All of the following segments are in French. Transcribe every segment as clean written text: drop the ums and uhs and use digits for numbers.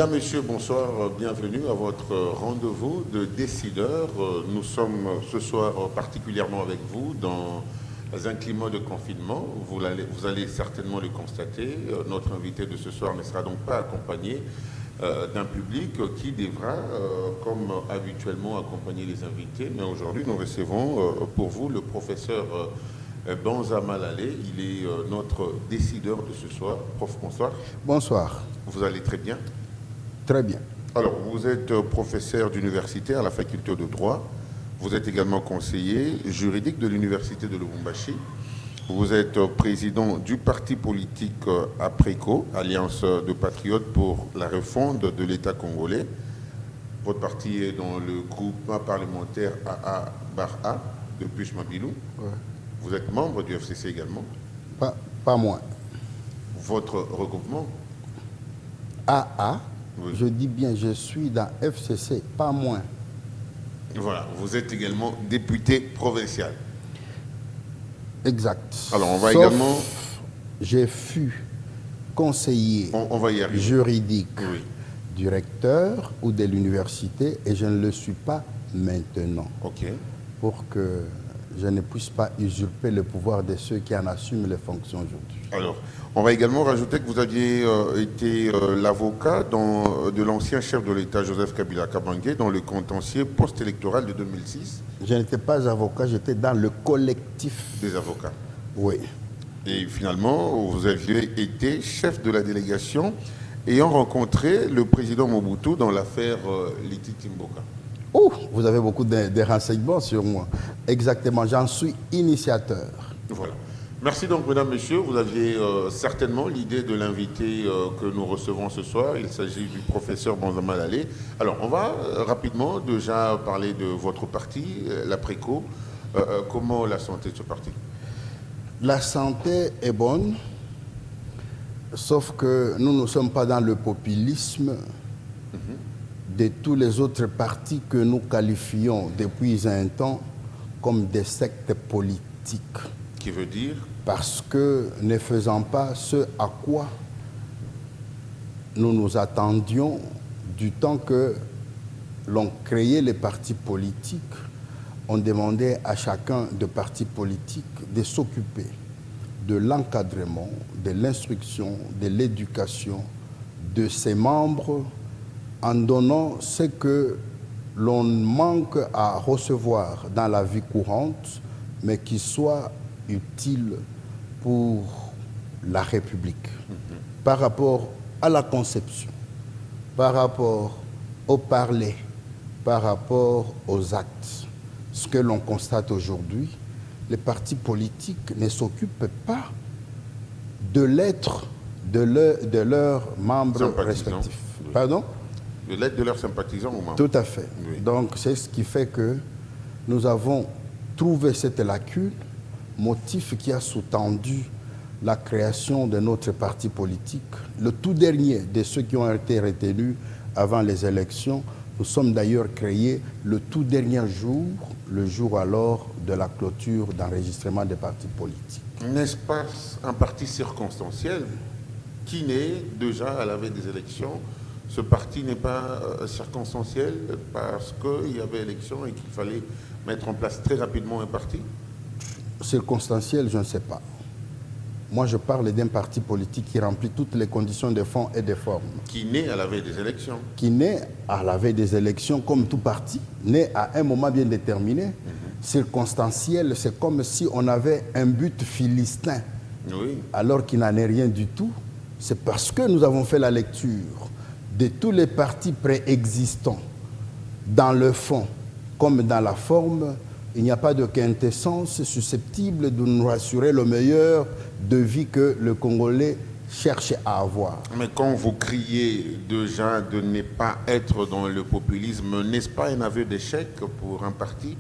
Mesdames, Messieurs, bonsoir, bienvenue à votre rendez-vous de décideurs. Nous sommes ce soir particulièrement avec vous dans un climat de confinement. Vous allez certainement le constater. Notre invité de ce soir ne sera donc pas accompagné d'un public qui devra, comme habituellement, accompagner les invités. Mais aujourd'hui, nous recevons pour vous le professeur Banza Malalé. Il est notre décideur de ce soir. Prof, bonsoir. Bonsoir. Vous allez très bien? Très bien. Alors, vous êtes professeur d'université à la faculté de droit. Vous êtes également conseiller juridique de l'université de Lubumbashi. Vous êtes président du parti politique APRECO, Alliance de patriotes pour la refonte de l'État congolais. Votre parti est dans le groupement parlementaire AA-A de Push Mabilou. Ouais. Vous êtes membre du FCC également. Pas moins. Votre regroupement? AA, oui. Je dis bien, je suis dans FCC, pas moins. Voilà, vous êtes également député provincial. Exact. Alors, on va également... J'ai fui conseiller on va y arriver. Juridique oui. du recteur ou de l'université et je ne le suis pas maintenant. Ok. Pour que je ne puisse pas usurper le pouvoir de ceux qui en assument les fonctions aujourd'hui. Alors, on va également rajouter que vous aviez été l'avocat de l'ancien chef de l'État, Joseph Kabila Kabange, dans le contentieux post-électoral de 2006. Je n'étais pas avocat, j'étais dans le collectif des avocats. Oui. Et finalement, vous aviez été chef de la délégation ayant rencontré le président Mobutu dans l'affaire Liti Timboka. Oh, vous avez beaucoup de renseignements sur moi. Exactement, j'en suis initiateur. Voilà. Merci donc, mesdames, messieurs. Vous aviez certainement l'idée de l'invité que nous recevons ce soir. Il s'agit du professeur Banza Malalé. Alors, on va rapidement déjà parler de votre parti, l'APRECO. Comment la santé de ce parti? La santé est bonne, sauf que nous ne sommes pas dans le populisme de tous les autres partis que nous qualifions depuis un temps comme des sectes politiques. Qui veut dire? Parce que ne faisant pas ce à quoi nous nous attendions du temps que l'on créait les partis politiques, on demandait à chacun de partis politiques de s'occuper de l'encadrement, de l'instruction, de l'éducation de ses membres en donnant ce que l'on manque à recevoir dans la vie courante, mais qui soit utile pour la République, par rapport à la conception, par rapport au parler, par rapport aux actes. Ce que l'on constate aujourd'hui, les partis politiques ne s'occupent pas de l'être de leurs membres respectifs. Oui. Pardon? De l'être de leurs sympathisants ou membres? Tout à fait. Oui. Donc c'est ce qui fait que nous avons trouvé cette lacune, motif qui a sous-tendu la création de notre parti politique. Le tout dernier de ceux qui ont été retenus avant les élections, nous sommes d'ailleurs créés le tout dernier jour, le jour alors de la clôture d'enregistrement des partis politiques. N'est-ce pas un parti circonstanciel qui naît déjà à la veille des élections? Ce parti n'est pas circonstanciel parce qu'il y avait élection et qu'il fallait mettre en place très rapidement un parti? Circonstanciel, je ne sais pas. Moi, je parle d'un parti politique qui remplit toutes les conditions de fond et de forme. Qui naît à la veille des élections? Qui naît à la veille des élections, comme tout parti, naît à un moment bien déterminé. Circonstanciel, c'est comme si on avait un but philistin, oui. Alors qu'il n'en est rien du tout. C'est parce que nous avons fait la lecture de tous les partis préexistants, dans le fond comme dans la forme. Il n'y a pas de quintessence susceptible de nous assurer le meilleur de vie que le Congolais cherche à avoir. Mais quand vous criez déjà de ne pas être dans le populisme, n'est-ce pas un aveu d'échec pour un parti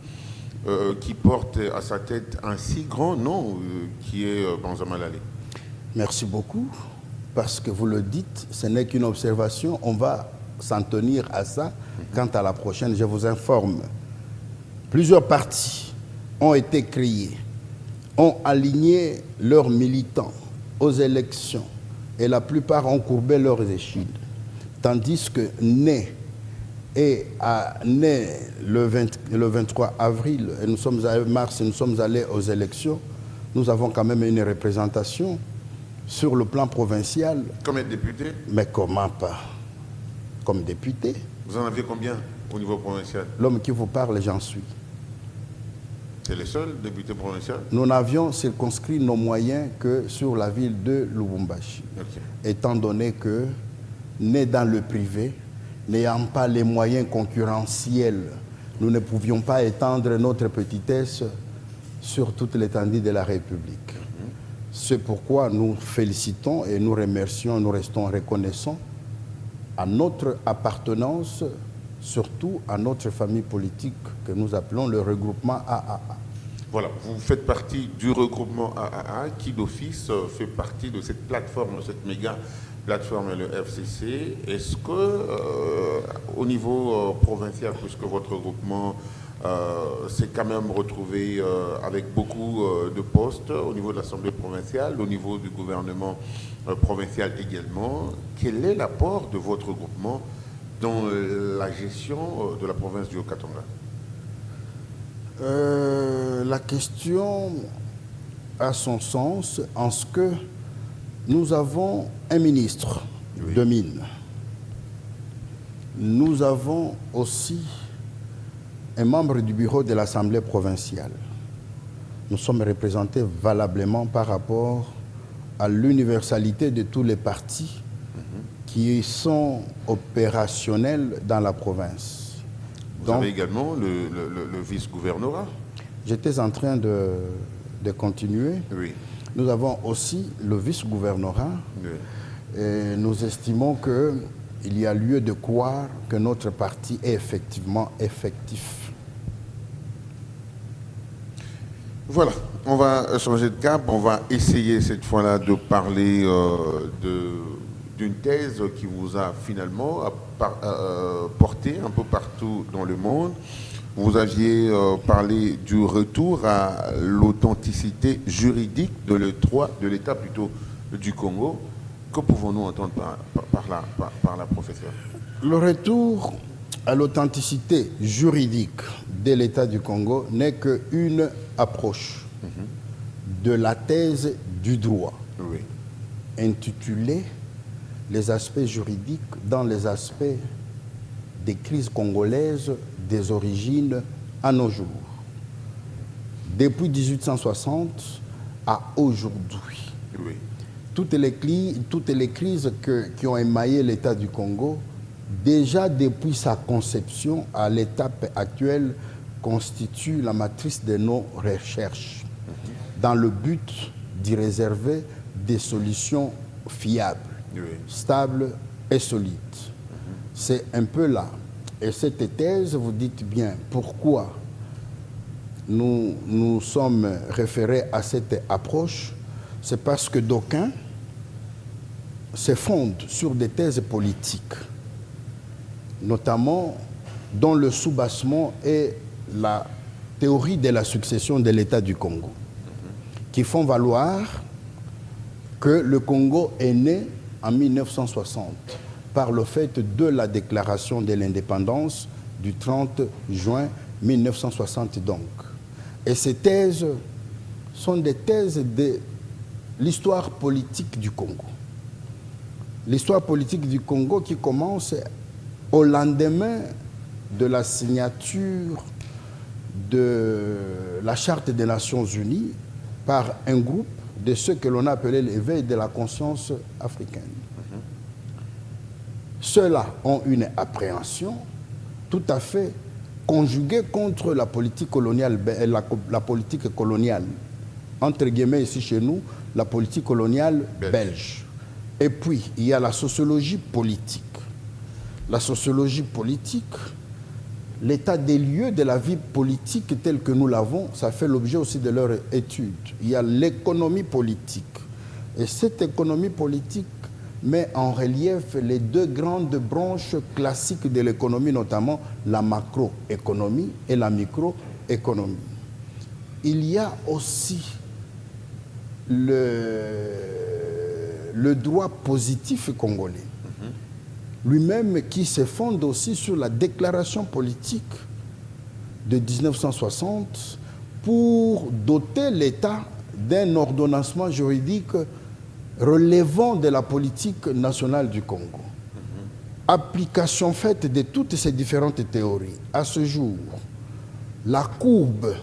qui porte à sa tête un si grand nom qui est Banza Malalé? Merci beaucoup, parce que vous le dites, ce n'est qu'une observation, on va s'en tenir à ça. Quant à la prochaine, je vous informe. Plusieurs partis ont été créés, ont aligné leurs militants aux élections et la plupart ont courbé leurs échines. Tandis que né le 23 avril, et nous sommes à mars et nous sommes allés aux élections, nous avons quand même une représentation sur le plan provincial. Combien de députés? Mais comment pas? Comme député. Vous en aviez combien au niveau provincial? L'homme qui vous parle, j'en suis. C'est le seul député provincial? Nous n'avions circonscrit nos moyens que sur la ville de Lubumbashi. Okay. Étant donné que, né dans le privé, n'ayant pas les moyens concurrentiels, nous ne pouvions pas étendre notre petitesse sur toute l'étendue de la République. C'est pourquoi nous félicitons et nous remercions, nous restons reconnaissants à notre appartenance, surtout à notre famille politique que nous appelons le regroupement AAA. Voilà, vous faites partie du regroupement AAA qui d'office fait partie de cette plateforme, cette méga plateforme, le FCC. Est-ce que au niveau provincial, puisque votre regroupement s'est quand même retrouvé avec beaucoup de postes au niveau de l'Assemblée provinciale, au niveau du gouvernement provincial également, quel est l'apport de votre regroupement dans la gestion de la province du Haut-Katanga? La question a son sens en ce que nous avons un ministre de mines. Nous avons aussi un membre du bureau de l'Assemblée provinciale. Nous sommes représentés valablement par rapport à l'universalité de tous les partis qui sont opérationnels dans la province. Vous avez également le vice-gouvernorat? J'étais en train de continuer. Oui. Nous avons aussi le vice-gouvernorat. Oui. Et nous estimons qu'il y a lieu de croire que notre parti est effectivement effectif. Voilà, on va changer de cap. On va essayer cette fois-là de parler d'une thèse qui vous a finalement porté un peu partout dans le monde. Vous aviez parlé du retour à l'authenticité juridique de l'État plutôt du Congo. Que pouvons-nous entendre par la professeure? Le retour à l'authenticité juridique de l'État du Congo n'est qu'une approche de la thèse du droit, intitulée « Les aspects juridiques dans les aspects des crises congolaises des origines à nos jours ». Depuis 1860 à aujourd'hui, toutes les crises qui ont émaillé l'État du Congo, déjà depuis sa conception à l'étape actuelle, constituent la matrice de nos recherches, dans le but d'y réserver des solutions fiables, stables et solides. C'est un peu là. Et cette thèse, vous dites bien, pourquoi nous sommes référés à cette approche? C'est parce que d'aucuns se fondent sur des thèses politiques, notamment dont le soubassement est la théorie de la succession de l'État du Congo, qui font valoir que le Congo est né en 1960 par le fait de la déclaration de l'indépendance du 30 juin 1960 donc. Et ces thèses sont des thèses de l'histoire politique du Congo. L'histoire politique du Congo qui commence au lendemain de la signature de la Charte des Nations Unies par un groupe de ceux que l'on appelait l'éveil de la conscience africaine. Ceux-là ont une appréhension tout à fait conjuguée contre la politique coloniale, la politique coloniale, entre guillemets ici chez nous, la politique coloniale belge. Et puis, il y a la sociologie politique. La sociologie politique, l'état des lieux de la vie politique tel que nous l'avons, ça fait l'objet aussi de leur étude. Il y a l'économie politique. Et cette économie politique met en relief les deux grandes branches classiques de l'économie, notamment la macroéconomie et la microéconomie. Il y a aussi le droit positif congolais. lui-même qui se fonde aussi sur la déclaration politique de 1960 pour doter l'État d'un ordonnancement juridique relevant de la politique nationale du Congo. Application faite de toutes ces différentes théories. À ce jour, la courbe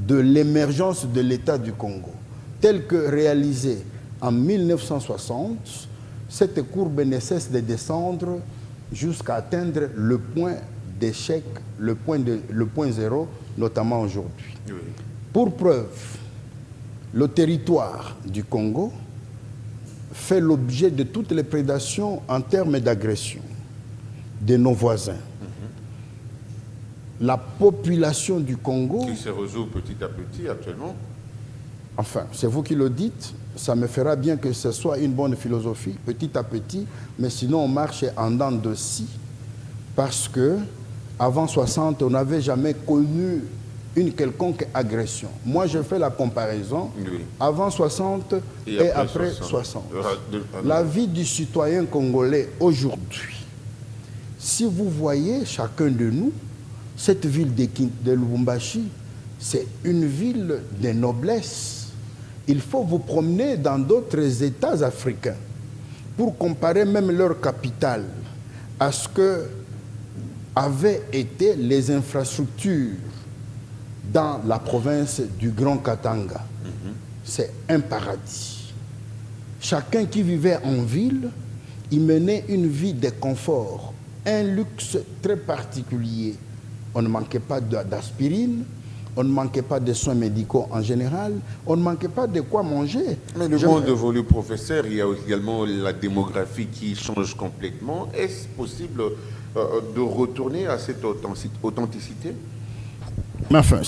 de l'émergence de l'État du Congo, telle que réalisée en 1960, cette courbe ne cesse de descendre jusqu'à atteindre le point d'échec, le point zéro, notamment aujourd'hui. Oui. Pour preuve, le territoire du Congo fait l'objet de toutes les prédations en termes d'agression de nos voisins. La population du Congo... Qui se résout petit à petit actuellement. Enfin, c'est vous qui le dites. Ça me fera bien que ce soit une bonne philosophie, petit à petit, mais sinon on marche en dents de scie, parce que avant 60, on n'avait jamais connu une quelconque agression. Moi, je fais la comparaison, oui. Avant 60 et après 60. La vie du citoyen congolais aujourd'hui, si vous voyez chacun de nous, cette ville de Lubumbashi, c'est une ville de noblesse. Il faut vous promener dans d'autres États africains pour comparer même leur capitale à ce que avaient été les infrastructures dans la province du Grand Katanga. C'est un paradis. Chacun qui vivait en ville, il menait une vie de confort, un luxe très particulier. On ne manquait pas d'aspirine, on ne manquait pas de soins médicaux en général, on ne manquait pas de quoi manger. Mais le monde évolue, professeur, il y a également la démographie qui change complètement. Est-ce possible de retourner à cette authenticité? Mais enfin,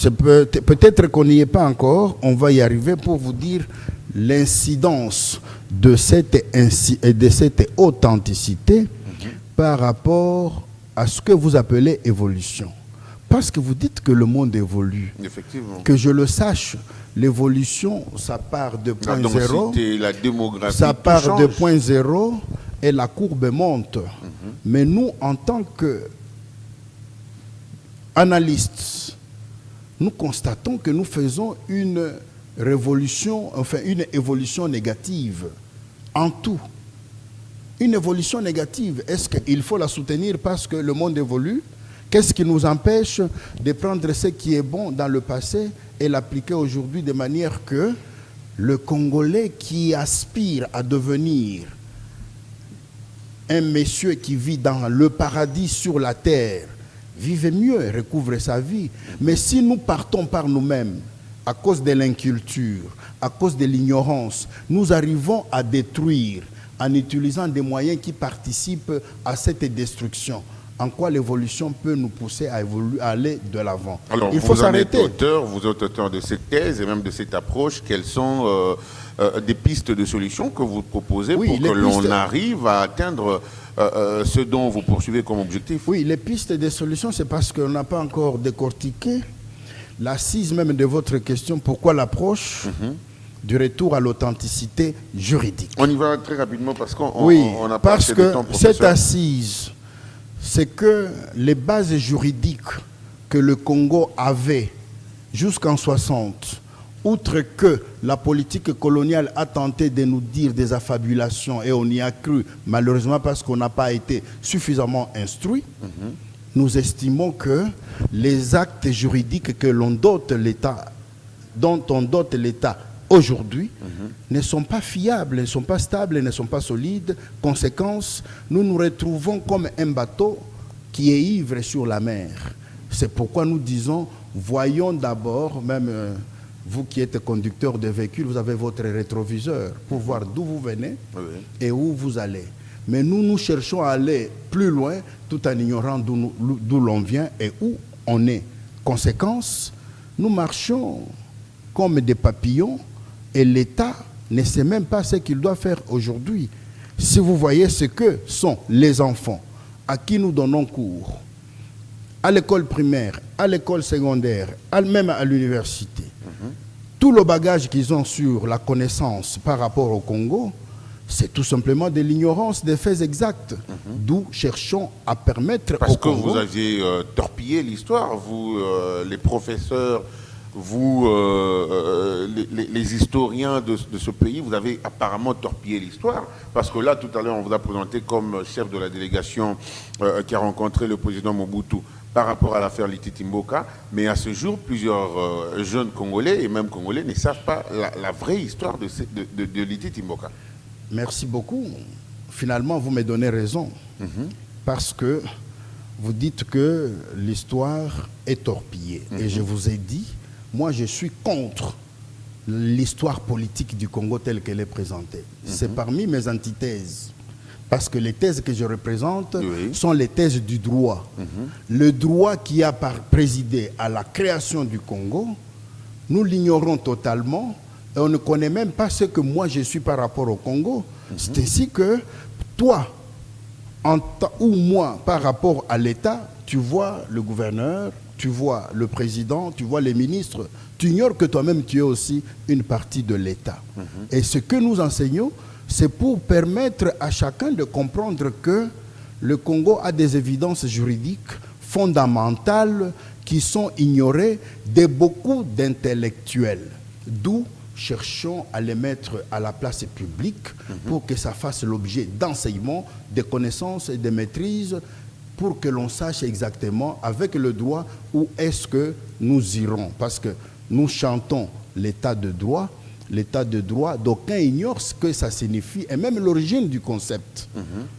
peut-être qu'on n'y est pas encore, on va y arriver pour vous dire l'incidence de cette authenticité par rapport à ce que vous appelez évolution. Parce que vous dites que le monde évolue. Effectivement. Que je le sache, l'évolution, ça part de point zéro. La démographie, ça part de point zéro et la courbe monte. Mais nous, en tant qu'analystes, nous constatons que nous faisons une révolution, enfin une évolution négative en tout. Une évolution négative, est-ce qu'il faut la soutenir parce que le monde évolue? Qu'est-ce qui nous empêche de prendre ce qui est bon dans le passé et l'appliquer aujourd'hui de manière que le Congolais qui aspire à devenir un monsieur qui vit dans le paradis sur la terre, vive mieux, recouvre sa vie. Mais si nous partons par nous-mêmes, à cause de l'inculture, à cause de l'ignorance, nous arrivons à détruire en utilisant des moyens qui participent à cette destruction. En quoi l'évolution peut nous pousser à évoluer, à aller de l'avant. Alors, il faut s'arrêter. Vous êtes auteur de cette thèse et même de cette approche. Quelles sont des pistes de solutions que vous proposez pour que l'on arrive à atteindre ce dont vous poursuivez comme objectif? Oui, les pistes de solutions, c'est parce qu'on n'a pas encore décortiqué l'assise même de votre question. Pourquoi l'approche du retour à l'authenticité juridique? On y va très rapidement parce qu'on n'a pas assez de temps, professeur. Cette assise, c'est que les bases juridiques que le Congo avait jusqu'en 60, outre que la politique coloniale a tenté de nous dire des affabulations et on y a cru, malheureusement parce qu'on n'a pas été suffisamment instruit, nous estimons que les actes juridiques que l'on dote l'État, dont on dote l'État aujourd'hui, ne sont pas fiables, ne sont pas stables, ne sont pas solides. Conséquence, nous nous retrouvons comme un bateau qui est ivre sur la mer. C'est pourquoi nous disons, voyons d'abord, même vous qui êtes conducteur de véhicule, vous avez votre rétroviseur pour voir d'où vous venez et où vous allez. Mais nous cherchons à aller plus loin tout en ignorant d'où l'on vient et où on est. Conséquence, nous marchons comme des papillons et l'État ne sait même pas ce qu'il doit faire aujourd'hui. Si vous voyez ce que sont les enfants à qui nous donnons cours, à l'école primaire, à l'école secondaire, même à l'université, tout le bagage qu'ils ont sur la connaissance par rapport au Congo, c'est tout simplement de l'ignorance des faits exacts. D'où cherchons à permettre Parce au que Congo... vous aviez torpillé l'histoire, vous, les professeurs, vous, les historiens de ce pays, vous avez apparemment torpillé l'histoire. Parce que là, tout à l'heure, on vous a présenté comme chef de la délégation qui a rencontré le président Mobutu par rapport à l'affaire Lititi Mboka. Mais à ce jour, plusieurs jeunes Congolais et même Congolais ne savent pas la vraie histoire de Lititi Mboka. Merci beaucoup. Finalement, vous me donnez raison. Parce que vous dites que l'histoire est torpillée. Et je vous ai dit, moi, je suis contre l'histoire politique du Congo telle qu'elle est présentée. C'est parmi mes antithèses. Parce que les thèses que je représente sont les thèses du droit. Le droit qui a présidé à la création du Congo, nous l'ignorons totalement. Et on ne connaît même pas ce que moi je suis par rapport au Congo. C'est ainsi que toi, ou moi, par rapport à l'État, tu vois le gouverneur, tu vois le président, tu vois les ministres. Tu ignores que toi-même tu es aussi une partie de l'État. Et ce que nous enseignons, c'est pour permettre à chacun de comprendre que le Congo a des évidences juridiques fondamentales qui sont ignorées de beaucoup d'intellectuels. D'où cherchons à les mettre à la place publique pour que ça fasse l'objet d'enseignements, de connaissances et de maîtrises pour que l'on sache exactement avec le droit où est-ce que nous irons. Parce que nous chantons l'état de droit, d'aucuns ignorent ce que ça signifie et même l'origine du concept.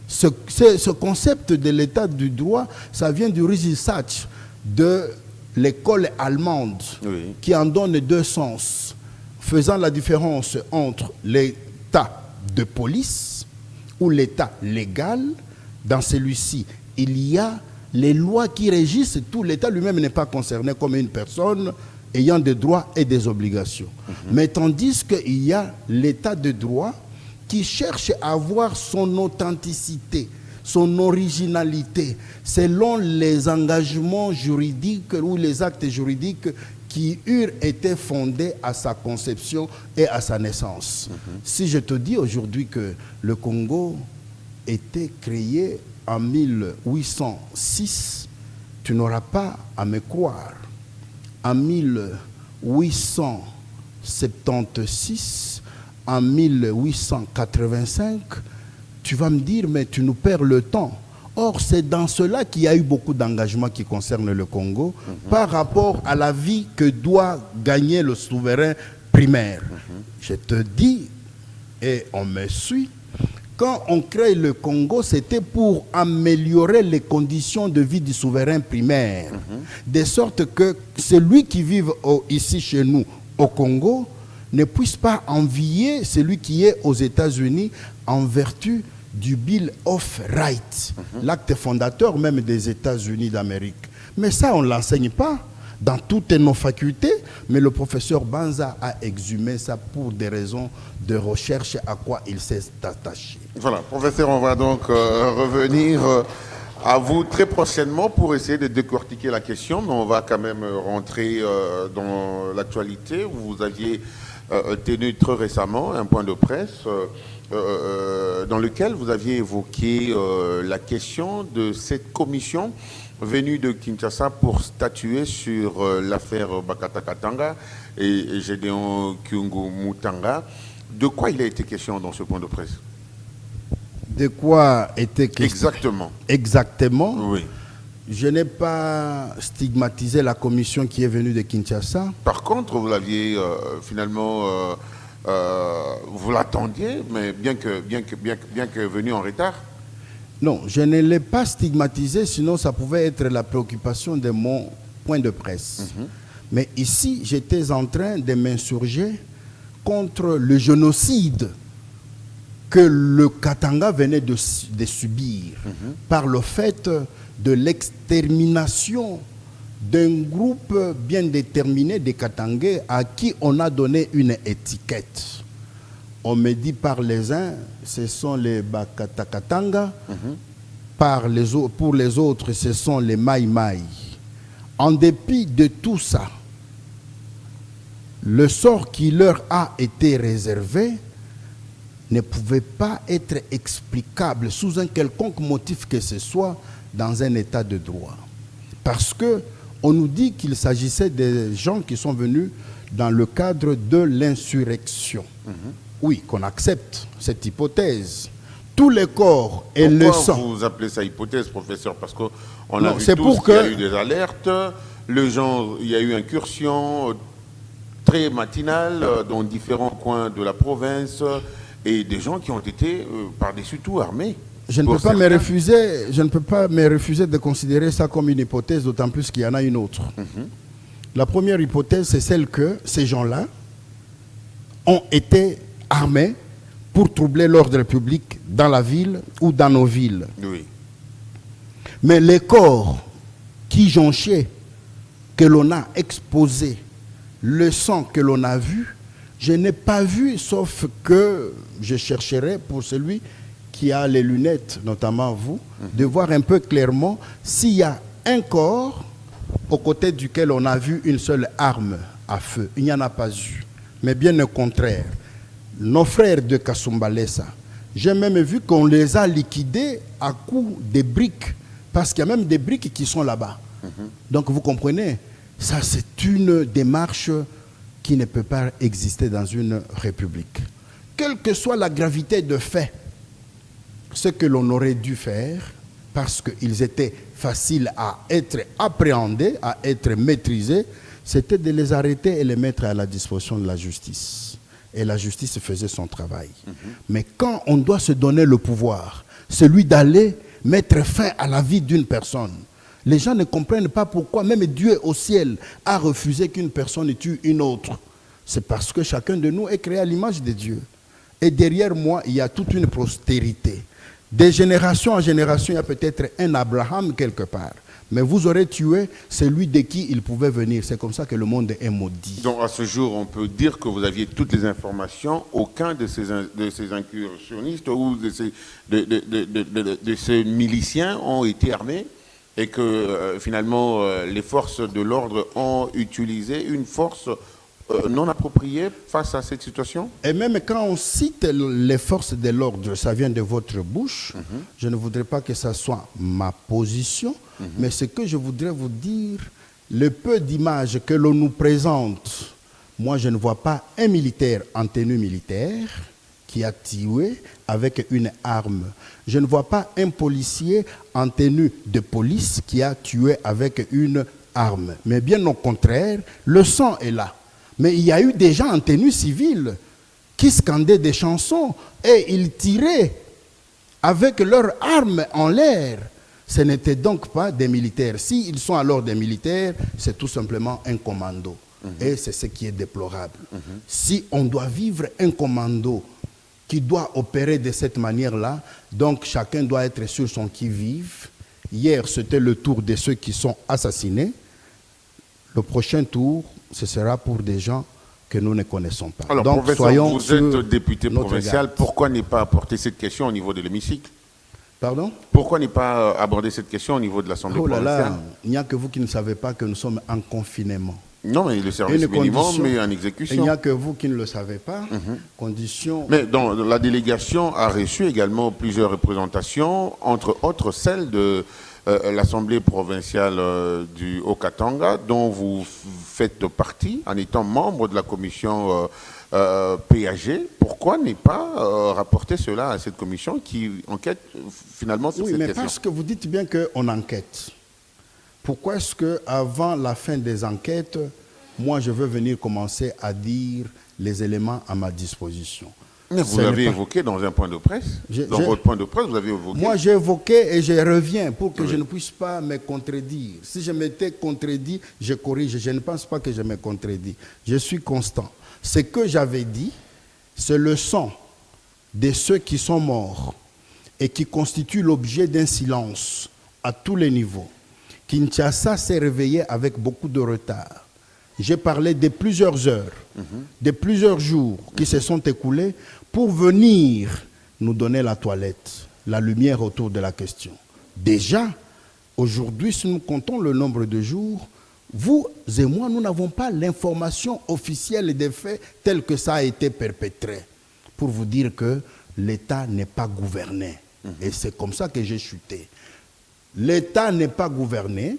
Ce concept de l'état du droit, ça vient du Risisach, de l'école allemande, qui en donne deux sens, faisant la différence entre l'état de police ou l'état légal. Dans celui-ci, il y a les lois qui régissent tout. L'État lui-même n'est pas concerné comme une personne ayant des droits et des obligations. Mais tandis qu'il y a l'état de droit qui cherche à avoir son authenticité, son originalité, selon les engagements juridiques ou les actes juridiques qui eurent été fondés à sa conception et à sa naissance. Si je te dis aujourd'hui que le Congo était créé en 1806, tu n'auras pas à me croire. En 1876, en 1885, tu vas me dire, mais tu nous perds le temps. Or, c'est dans cela qu'il y a eu beaucoup d'engagements qui concernent le Congo par rapport à la vie que doit gagner le souverain primaire. Je te dis, et on me suit, quand on crée le Congo, c'était pour améliorer les conditions de vie du souverain primaire, de sorte que celui qui vit ici chez nous, au Congo, ne puisse pas envier celui qui est aux États-Unis en vertu du Bill of Rights, l'acte fondateur même des États-Unis d'Amérique. Mais ça, on ne l'enseigne pas dans toutes nos facultés, mais le professeur Banza a exhumé ça pour des raisons de recherche à quoi il s'est attaché. Voilà, professeur, on va donc revenir à vous très prochainement pour essayer de décortiquer la question, mais on va quand même rentrer dans l'actualité. Vous aviez tenu très récemment un point de presse dans lequel vous aviez évoqué la question de cette commission venue de Kinshasa pour statuer sur l'affaire Bakata Katanga et Gédéon Kyungu Mutanga. De quoi il a été question dans ce point de presse? De quoi était question? Exactement. Exactement. Oui. Je n'ai pas stigmatisé la commission qui est venue de Kinshasa. Par contre, vous l'aviez finalement, vous l'attendiez, mais bien que venu en retard. Non, je ne l'ai pas stigmatisé, sinon ça pouvait être la préoccupation de mon point de presse. Mais ici, j'étais en train de m'insurger contre le génocide que le Katanga venait de subir par le fait de l'extermination d'un groupe bien déterminé des Katangais à qui on a donné une étiquette. On me dit par les uns, ce sont les Bakata Katanga, pour les autres, ce sont les Mai Mai. En dépit de tout ça, le sort qui leur a été réservé ne pouvait pas être explicable sous un quelconque motif que ce soit dans un état de droit. Parce qu'on nous dit qu'il s'agissait des gens qui sont venus dans le cadre de l'insurrection. Oui, qu'on accepte cette hypothèse. Tous les corps et le sang. Pourquoi vous appelez ça hypothèse, professeur? Parce qu'on a vu c'est tous pour qu'il y a que... eu des alertes, il y a eu incursion très matinale dans différents coins de la province et des gens qui ont été par-dessus tout armés. Je ne peux pas me refuser de considérer ça comme une hypothèse, d'autant plus qu'il y en a une autre. La première hypothèse, c'est celle que ces gens-là ont été armés pour troubler l'ordre public dans la ville ou dans nos villes. Oui. Mais les corps qui jonchaient, que l'on a exposés, le sang que l'on a vu, je n'ai pas vu, sauf que je chercherai pour celui qui a les lunettes, notamment vous, de voir un peu clairement s'il y a un corps au côté duquel on a vu une seule arme à feu. Il n'y en a pas eu. Mais bien au contraire, nos frères de Kasumbalesa, j'ai même vu qu'on les a liquidés à coups de briques, parce qu'il y a même des briques qui sont là-bas. Donc vous comprenez, ça c'est une démarche qui ne peut pas exister dans une république. Quelle que soit la gravité de fait, ce que l'on aurait dû faire, parce qu'ils étaient faciles à être appréhendés, à être maîtrisés, c'était de les arrêter et les mettre à la disposition de la justice. Et la justice faisait son travail. Mais quand on doit se donner le pouvoir, celui d'aller mettre fin à la vie d'une personne, les gens ne comprennent pas pourquoi même Dieu au ciel a refusé qu'une personne tue une autre. C'est parce que chacun de nous est créé à l'image de Dieu. Et derrière moi, il y a toute une postérité. De génération en génération, il y a peut-être un Abraham quelque part. Mais vous aurez tué celui de qui il pouvait venir. C'est comme ça que le monde est maudit. Donc à ce jour, on peut dire que vous aviez toutes les informations. Aucun de ces incursionnistes ou de ces miliciens ont été armés et que finalement les forces de l'ordre ont utilisé une force non appropriée face à cette situation? Et même quand on cite les forces de l'ordre, ça vient de votre bouche, je ne voudrais pas que ça soit ma position, mais ce que je voudrais vous dire, le peu d'images que l'on nous présente, moi je ne vois pas un militaire en tenue militaire qui a tué avec une arme. Je ne vois pas un policier en tenue de police qui a tué avec une arme. Mais bien au contraire, le sang est là. Mais il y a eu des gens en tenue civile qui scandaient des chansons et ils tiraient avec leurs armes en l'air. Ce n'étaient donc pas des militaires. S'ils sont alors des militaires, c'est tout simplement un commando. Et c'est ce qui est déplorable. Si on doit vivre un commando qui doit opérer de cette manière-là, donc chacun doit être sur son qui-vive. Hier, c'était le tour de ceux qui sont assassinés. Le prochain tour, ce sera pour des gens que nous ne connaissons pas. Alors, donc, professeur, vous êtes député provincial. Pourquoi ne pas apporter cette question au niveau de l'hémicycle? Pardon? Pourquoi ne pas aborder cette question au niveau de l'Assemblée provinciale? Il n'y a que vous qui ne savez pas que nous sommes en confinement. Non, mais le service minimum est en exécution. Il n'y a que vous qui ne le savez pas. Condition... Mais la délégation a reçu également plusieurs représentations, entre autres celle de l'Assemblée provinciale du Haut-Katanga, dont vous faites partie en étant membre de la commission PAG. Pourquoi ne pas rapporter cela à cette commission qui enquête finalement sur cette question? Oui, mais parce que vous dites bien qu'on enquête. Pourquoi est-ce qu'avant la fin des enquêtes, moi je veux venir commencer à dire les éléments à ma disposition? Mais vous l'avez évoqué dans un point de presse. Dans votre point de presse, vous avez évoqué. Moi, j'ai évoqué et je reviens pour que je ne puisse pas me contredire. Si je m'étais contredit, je corrige. Je ne pense pas que je me contredis. Je suis constant. Ce que j'avais dit, c'est le sang de ceux qui sont morts et qui constituent l'objet d'un silence à tous les niveaux. Kinshasa s'est réveillé avec beaucoup de retard. J'ai parlé de plusieurs heures, de plusieurs jours qui se sont écoulés pour venir nous donner la toilette, la lumière autour de la question. Déjà, aujourd'hui, si nous comptons le nombre de jours, vous et moi, nous n'avons pas l'information officielle des faits tels que ça a été perpétré. pour vous dire que l'État n'est pas gouverné. Et c'est comme ça que j'ai chuté. L'État n'est pas gouverné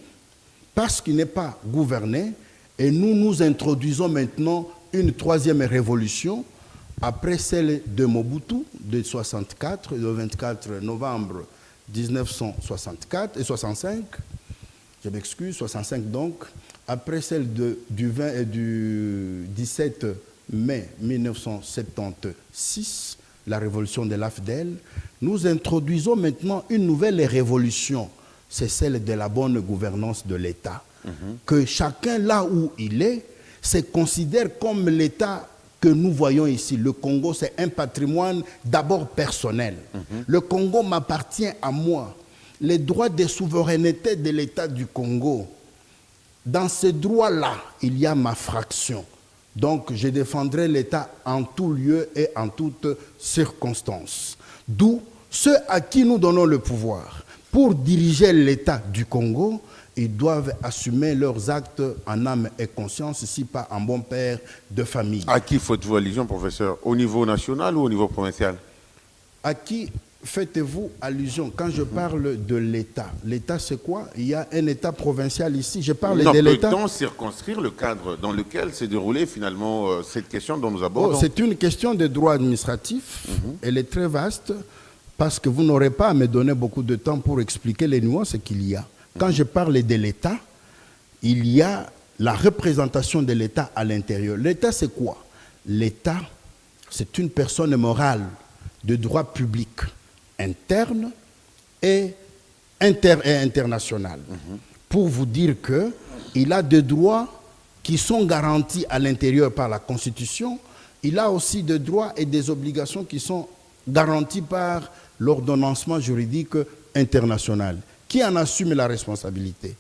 parce qu'il n'est pas gouverné et nous introduisons maintenant une troisième révolution après celle de Mobutu de 64, le 24 novembre 1964 et 65, je m'excuse, 65 donc, après celle du 17 mai 1976, la révolution de l'AFDEL, nous introduisons maintenant une nouvelle révolution, c'est celle de la bonne gouvernance de l'État. Que chacun, là où il est, se considère comme l'État que nous voyons ici. Le Congo, c'est un patrimoine d'abord personnel. Le Congo m'appartient à moi. Les droits de souveraineté de l'État du Congo, dans ces droits-là, il y a ma fraction. Donc, je défendrai l'État en tout lieu et en toutes circonstances. D'où ceux à qui nous donnons le pouvoir pour diriger l'État du Congo, ils doivent assumer leurs actes en âme et conscience, si pas en bon père de famille. À qui faites-vous allusion, professeur? Au niveau national ou au niveau provincial? À qui faites-vous allusion quand je parle de l'État? L'État, c'est quoi? Il y a un État provincial ici. Je parle de l'État. Peut-on circonscrire le cadre dans lequel s'est déroulée finalement cette question dont nous abordons? C'est une question de droit administratif. Elle est très vaste parce que vous n'aurez pas à me donner beaucoup de temps pour expliquer les nuances qu'il y a. Quand je parle de l'État, il y a la représentation de l'État à l'intérieur. L'État, c'est quoi? L'État, c'est une personne morale de droit public interne et international. Pour vous dire qu'il a des droits qui sont garantis à l'intérieur par la Constitution. Il a aussi des droits et des obligations qui sont garantis par l'ordonnancement juridique international. Qui en assume la responsabilité?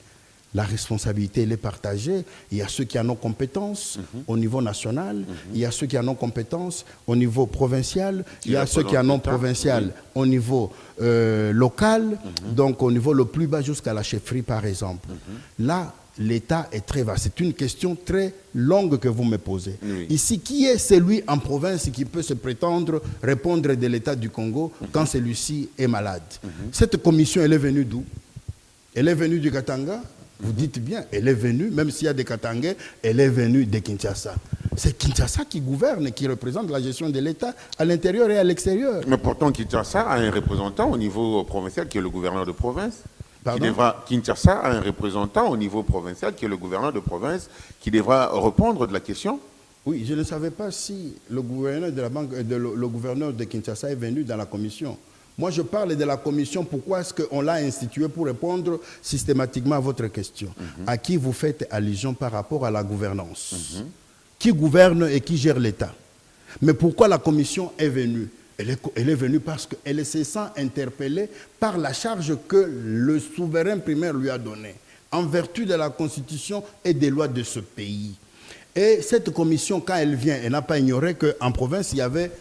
La responsabilité, elle est partagée. Il y a ceux qui en ont compétence au niveau national, il y a ceux qui en ont compétence au niveau provincial, il y a ceux qui en ont provincial au niveau local, donc au niveau le plus bas jusqu'à la chefferie par exemple. Là, l'État est très vaste. C'est une question très longue que vous me posez. Ici, qui est celui en province qui peut se prétendre répondre de l'État du Congo quand celui-ci est malade? Cette commission, elle est venue d'où? Elle est venue du Katanga? Vous dites bien, elle est venue, même s'il y a des Katangais, elle est venue de Kinshasa. C'est Kinshasa qui gouverne, qui représente la gestion de l'État à l'intérieur et à l'extérieur. Mais pourtant, Kinshasa a un représentant au niveau provincial qui est le gouverneur de province. Kinshasa a un représentant au niveau provincial qui est le gouverneur de province qui devra répondre de la question. Oui, je ne savais pas si le gouverneur le gouverneur de Kinshasa est venu dans la commission. Moi, je parle de la commission. Pourquoi est-ce qu'on l'a instituée? Pour répondre systématiquement à votre question. À qui vous faites allusion par rapport à la gouvernance? Qui gouverne et qui gère l'État? Mais pourquoi la commission est venue? Elle est venue parce qu'elle se sent interpellée par la charge que le souverain primaire lui a donnée, en vertu de la Constitution et des lois de ce pays. Et cette commission, quand elle vient, elle n'a pas ignoré qu'en province, il y avait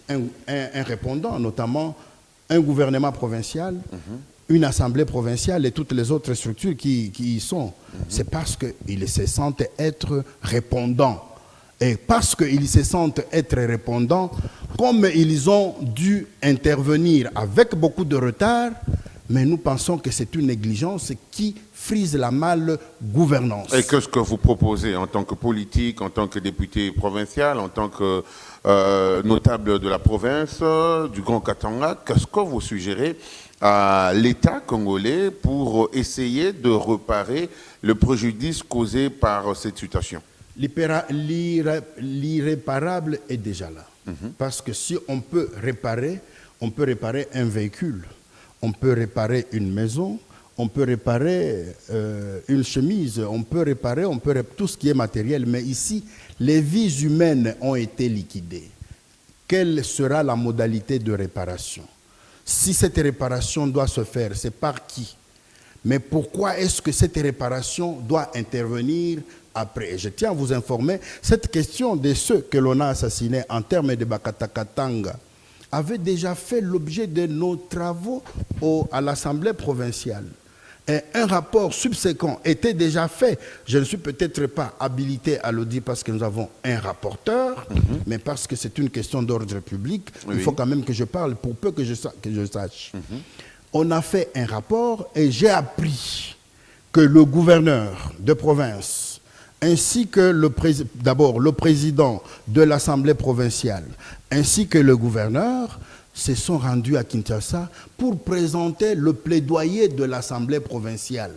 un répondant, notamment un gouvernement provincial, une assemblée provinciale et toutes les autres structures qui y sont. C'est parce qu'ils se sentent être répondants. Et parce qu'ils se sentent être répondants, comme ils ont dû intervenir avec beaucoup de retard, mais nous pensons que c'est une négligence qui frise la mal-gouvernance. Et qu'est-ce que vous proposez en tant que politique, en tant que député provincial, en tant que notable de la province, du Grand Katanga? Qu'est-ce que vous suggérez à l'État congolais pour essayer de réparer le préjudice causé par cette situation? L'irréparable est déjà là. Parce que si on peut réparer un véhicule, on peut réparer une maison, on peut réparer une chemise, on peut réparer tout ce qui est matériel. Mais ici, les vies humaines ont été liquidées. Quelle sera la modalité de réparation? Si cette réparation doit se faire, c'est par qui? Mais pourquoi est-ce que cette réparation doit intervenir après? Et je tiens à vous informer, cette question de ceux que l'on a assassinés en termes de Bakatakatanga avait déjà fait l'objet de nos travaux à l'Assemblée provinciale. Et un rapport subséquent était déjà fait. Je ne suis peut-être pas habilité à le dire parce que nous avons un rapporteur, mais parce que c'est une question d'ordre public, il faut quand même que je parle pour peu que je sache. On a fait un rapport et j'ai appris que le gouverneur de province, ainsi que d'abord le président de l'Assemblée provinciale, ainsi que le gouverneur, se sont rendus à Kinshasa pour présenter le plaidoyer de l'Assemblée provinciale,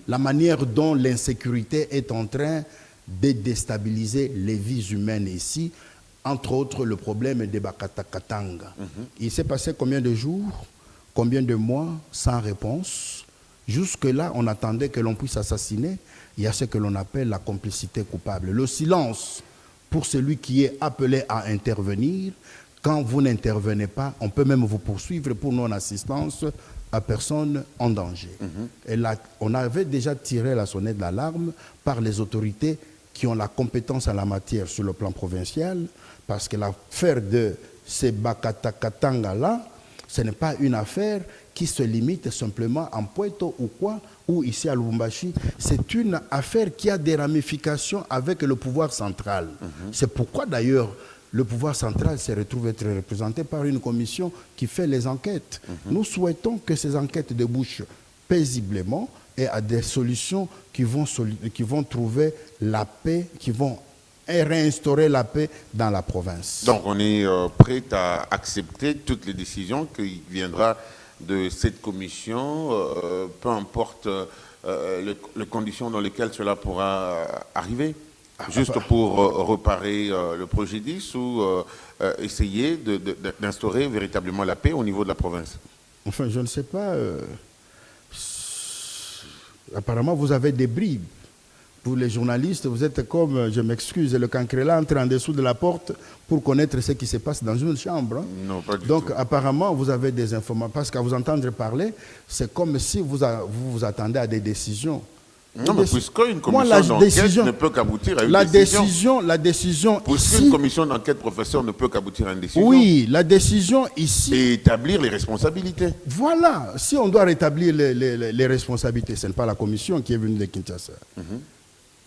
la manière dont l'insécurité est en train de déstabiliser les vies humaines ici, entre autres le problème des Bakatakatanga. Il s'est passé combien de jours, combien de mois sans réponse? Jusque-là, on attendait que l'on puisse assassiner. Il y a ce que l'on appelle la complicité coupable. Le silence pour celui qui est appelé à intervenir. Quand vous n'intervenez pas, on peut même vous poursuivre pour non-assistance à personne en danger. Et là, on avait déjà tiré la sonnette d'alarme par les autorités qui ont la compétence en la matière sur le plan provincial, parce que l'affaire de ces Bakatakatanga-là, ce n'est pas une affaire qui se limite simplement en Poitou ou quoi, ou ici à Lubumbashi. C'est une affaire qui a des ramifications avec le pouvoir central. C'est pourquoi d'ailleurs le pouvoir central se retrouve être représenté par une commission qui fait les enquêtes. Nous souhaitons que ces enquêtes débouchent paisiblement et à des solutions qui vont trouver la paix, qui vont réinstaurer la paix dans la province. Donc on est prêt à accepter toutes les décisions qui viendront de cette commission, peu importe les conditions dans lesquelles cela pourra arriver, juste pour reparer le préjudice ou essayer d'instaurer véritablement la paix au niveau de la province. Enfin, je ne sais pas. Apparemment, vous avez des bribes. Vous, les journalistes, vous êtes comme, je m'excuse, le cancréla entre en dessous de la porte pour connaître ce qui se passe dans une chambre. Hein. Non, pas du Donc, tout. apparemment, vous avez des informations. Parce qu'à vous entendre parler, c'est comme si vous attendez à des décisions. Non, mais puisqu'une commission d'enquête ne peut qu'aboutir à une décision. La décision puisqu'une commission d'enquête, professeur, ne peut qu'aboutir à une décision. Oui, la décision ici. Et établir les responsabilités. Voilà. Si on doit rétablir les responsabilités, ce n'est pas la commission qui est venue de Kinshasa.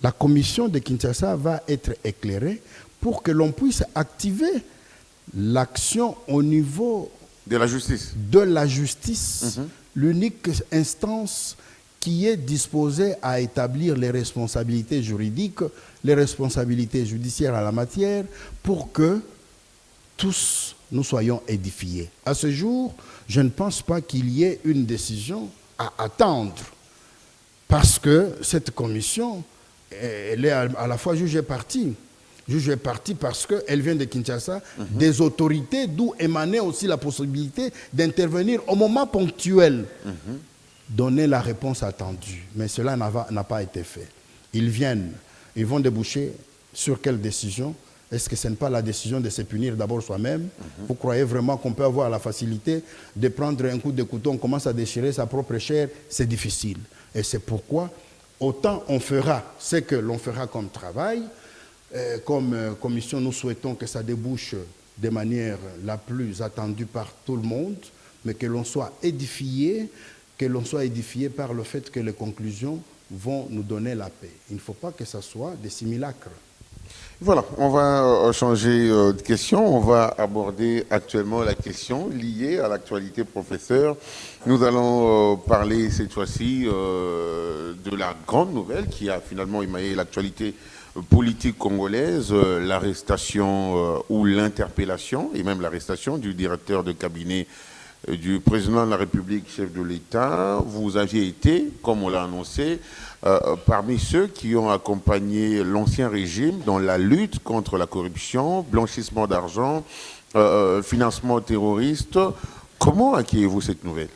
La commission de Kinshasa va être éclairée pour que l'on puisse activer l'action au niveau de la justice. De la justice, l'unique instance qui est disposée à établir les responsabilités juridiques, les responsabilités judiciaires à la matière, pour que tous nous soyons édifiés. À ce jour, je ne pense pas qu'il y ait une décision à attendre, parce que cette commission, elle est à la fois juge et partie. Juge et partie parce qu'elle vient de Kinshasa, des autorités, d'où émanait aussi la possibilité d'intervenir au moment ponctuel, donner la réponse attendue. Mais cela n'a pas été fait. Ils vont déboucher sur quelle décision? Est-ce que ce n'est pas la décision de se punir d'abord soi-même? Vous croyez vraiment qu'on peut avoir la facilité de prendre un coup de couteau, on commence à déchirer sa propre chair? C'est difficile. Et c'est pourquoi autant on fera ce que l'on fera comme travail, comme commission, nous souhaitons que ça débouche de manière la plus attendue par tout le monde, mais que l'on soit édifié par le fait que les conclusions vont nous donner la paix. Il ne faut pas que ce soit des simulacres. Voilà, on va changer de question. On va aborder actuellement la question liée à l'actualité, professeur. Nous allons parler cette fois-ci de la grande nouvelle qui a finalement émaillé l'actualité politique congolaise, l'arrestation ou l'interpellation, et même l'arrestation du directeur de cabinet du président de la République, chef de l'État. Vous aviez été, comme on l'a annoncé, parmi ceux qui ont accompagné l'ancien régime dans la lutte contre la corruption, blanchissement d'argent, financement terroriste. Comment accueillez-vous cette nouvelle?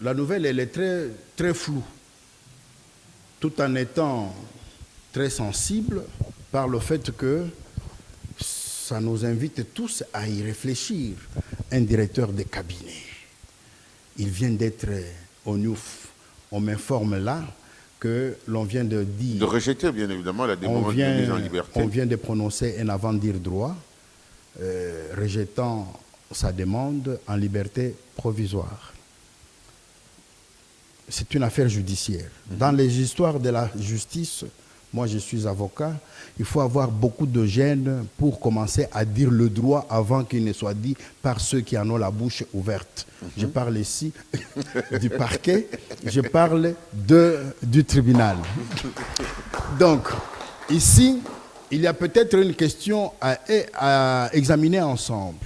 La nouvelle, elle est très, très floue, tout en étant très sensible par le fait que ça nous invite tous à y réfléchir. Un directeur de cabinet, il vient d'être au NUF. On m'informe là que l'on vient de dire... De rejeter, bien évidemment, la demande de mise en liberté. On vient de prononcer un avant-dire droit, rejetant sa demande en liberté provisoire. c'est une affaire judiciaire. Dans les histoires de la justice, moi je suis avocat, il faut avoir beaucoup de gêne pour commencer à dire le droit avant qu'il ne soit dit par ceux qui en ont la bouche ouverte. Je parle ici du parquet, je parle du tribunal. Donc, ici, il y a peut-être une question à examiner ensemble.